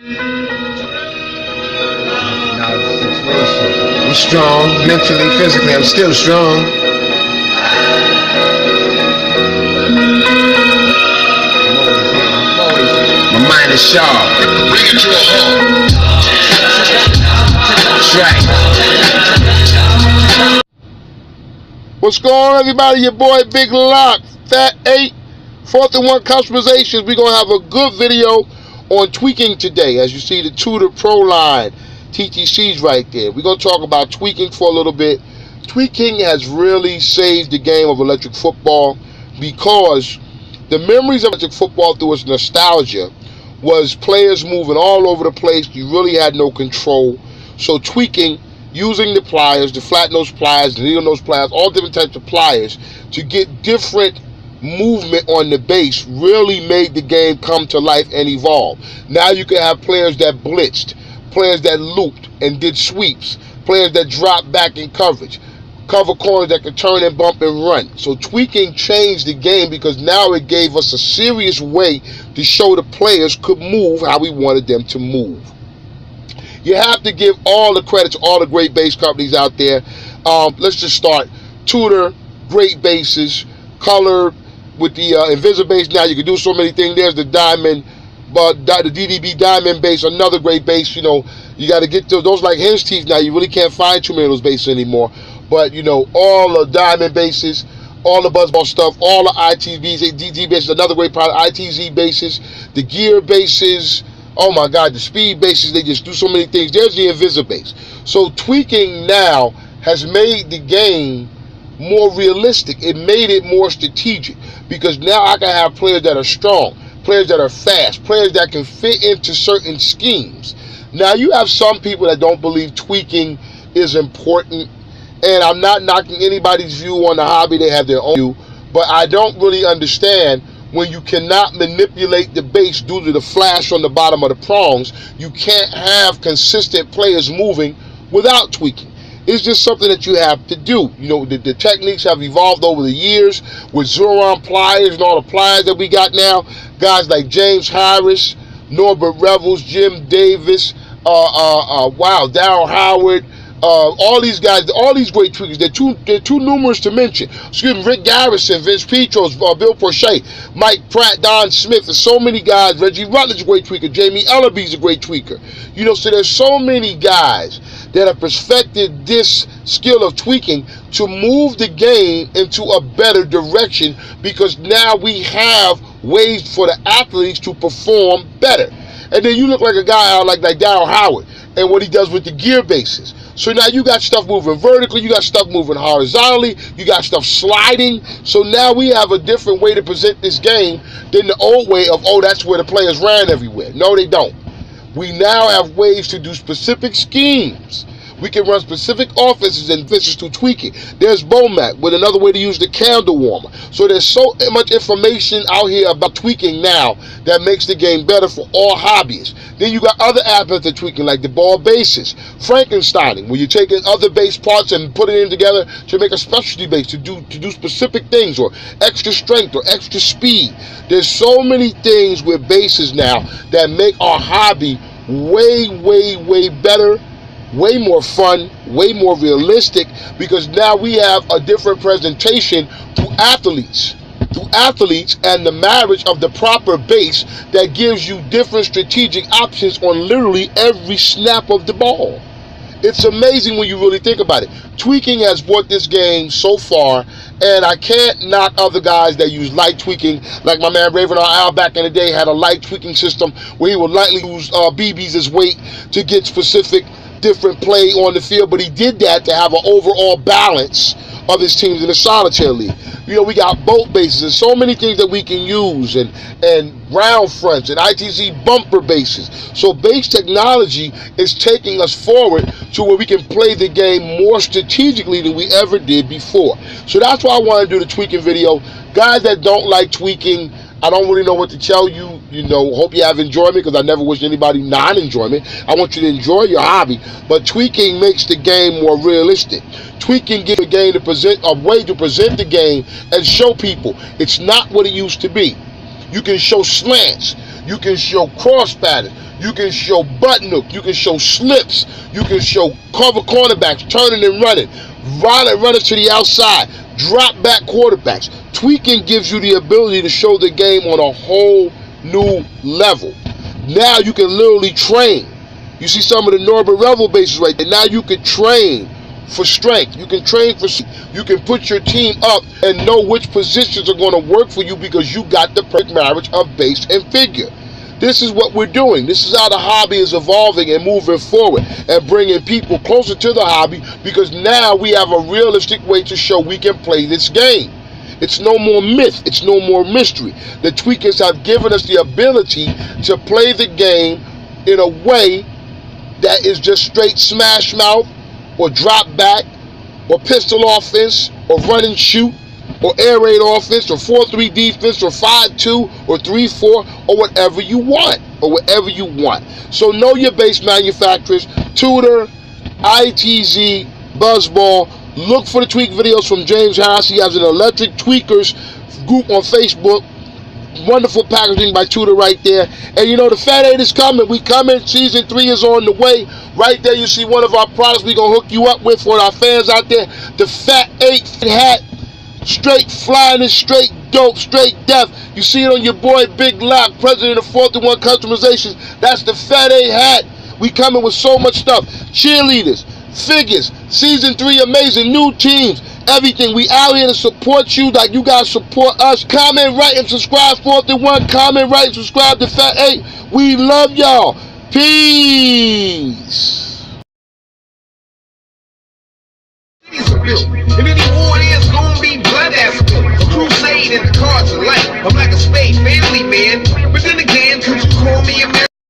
Now the situation. I'm strong, mentally, physically, I'm still strong. My mind is sharp. Bring it to a halt. That's right. What's going on, everybody? Your boy Big Lock, Fat8, 4th and 1 customizations. We're going to have a good video on tweaking today. As you see, the Tutor Pro line, TTC's right there. We're going to talk about tweaking for a little bit. Tweaking has really saved the game of electric football because the memories of electric football through its nostalgia was players moving all over the place. You really had no control. So tweaking, using the pliers, the flat nose pliers, the needle nose pliers, all different types of pliers to get different movement on the base really made the game come to life and evolve. Now you can have players that blitzed, players that looped and did sweeps, players that dropped back in coverage, cover corners that could turn and bump and run. So tweaking changed the game because now it gave us a serious way to show the players could move how we wanted them to move. You have to give all the credit to all the great base companies out there. Let's just start. Tutor, great bases. Color with the Invisibase. Now you can do so many things. There's the Diamond, but the DDB Diamond base, another great base. You know, you got to get those like hen's teeth. Now you really can't find too many of those bases anymore. But you know, all the Diamond bases, all the Buzzball stuff, all the ITBs, DT bases, another great product. ITZ bases, the gear bases. Oh my God, the speed bases, they just do so many things. There's the Invisibase. So tweaking now has made the game more realistic. It made it more strategic because now I can have players that are strong, players that are fast, players that can fit into certain schemes. Now you have some people that don't believe tweaking is important, and I'm not knocking anybody's view on the hobby. They have their own view, but I don't really understand when you cannot manipulate the base due to the flash on the bottom of the prongs. You can't have consistent players moving without tweaking. It's just something that you have to do. You know, the techniques have evolved over the years with Zuron pliers and all the pliers that we got now. Guys like James Harris, Norbert Revels, Jim Davis, Darryl Howard, all these guys, all these great tweakers, they're too numerous to mention. Excuse me, Rick Garrison, Vince Petros, Bill Porcher, Mike Pratt, Don Smith, there's so many guys. Reggie Rutledge, a great tweaker. Jamie Ellaby's a great tweaker. You know, so there's so many guys that have perfected this skill of tweaking to move the game into a better direction because now we have ways for the athletes to perform better. And then you look like a guy like Darryl Howard and what he does with the gear bases. So now you got stuff moving vertically, you got stuff moving horizontally, you got stuff sliding. So now we have a different way to present this game than the old way of, oh, that's where the players ran everywhere. No, they don't. We now have ways to do specific schemes. We can run specific offenses and defenses through tweaking. There's Bomac with another way to use the candle warmer. So there's so much information out here about tweaking now that makes the game better for all hobbyists. Then you got other aspects of tweaking like the ball bases, Frankensteining, where you're taking other base parts and putting them together to make a specialty base to do specific things, or extra strength or extra speed. There's so many things with bases now that make our hobby way, way, way better, way more fun, way more realistic, because now we have a different presentation to athletes and the marriage of the proper base that gives you different strategic options on literally every snap of the ball. It's amazing when you really think about it. Tweaking has brought this game so far, and I can't knock other guys that use light tweaking. Like my man Raven Al back in the day had a light tweaking system where he would lightly use BBs as weight to get specific different play on the field, but he did that to have an overall balance of his teams in the solitaire league. You know, we got boat bases and so many things that we can use, and round fronts and ITZ bumper bases. So base technology is taking us forward to where we can play the game more strategically than we ever did before. So that's why I want to do the tweaking video. Guys that don't like tweaking, I don't really know what to tell you. You know, hope you have enjoyment, because I never wish anybody non-enjoyment. I want you to enjoy your hobby. But tweaking makes the game more realistic. Tweaking gives the game to present a way to present the game and show people it's not what it used to be. You can show slants. You can show cross patterns. You can show button hook. You can show slips. You can show cover cornerbacks, turning and running, violent runners to the outside, drop back quarterbacks. Tweeking gives you the ability to show the game on a whole new level. Now you can literally train. You see some of the Norbert Revel bases right there. Now you can train for strength. You can train for. You can put your team up and know which positions are going to work for you because you got the perfect marriage of base and figure. This is what we're doing. This is how the hobby is evolving and moving forward and bringing people closer to the hobby because now we have a realistic way to show we can play this game. It's no more myth. It's no more mystery. The Tweakers have given us the ability to play the game in a way that is just straight smash mouth or drop back or pistol offense or run and shoot or air raid offense or 4-3 defense or 5-2 or 3-4 or whatever you want So know your base manufacturers, Tudor, ITZ, Buzzball. Look for the tweak videos from James Harris. He has an electric tweakers group on Facebook. Wonderful packaging by Tudor right there. And you know the Fat 8 is coming. We coming. Season 3 is on the way. Right there you see one of our products we're going to hook you up with for our fans out there. The Fat 8 Hat. Straight flying and straight dope, straight death. You see it on your boy Big Lock, president of 4-1 Customizations. That's the Fat 8 Hat. We coming with so much stuff. Cheerleaders, figures, season 3 amazing, new teams, everything. We out here to support you like you guys support us. Comment, write, and subscribe. 4-1. Comment, write, and subscribe to Fat 8. We love y'all. Peace. And any war is gonna be blood after a crusade in the cards of life. I'm like a spade family man, but then again, could you call me American?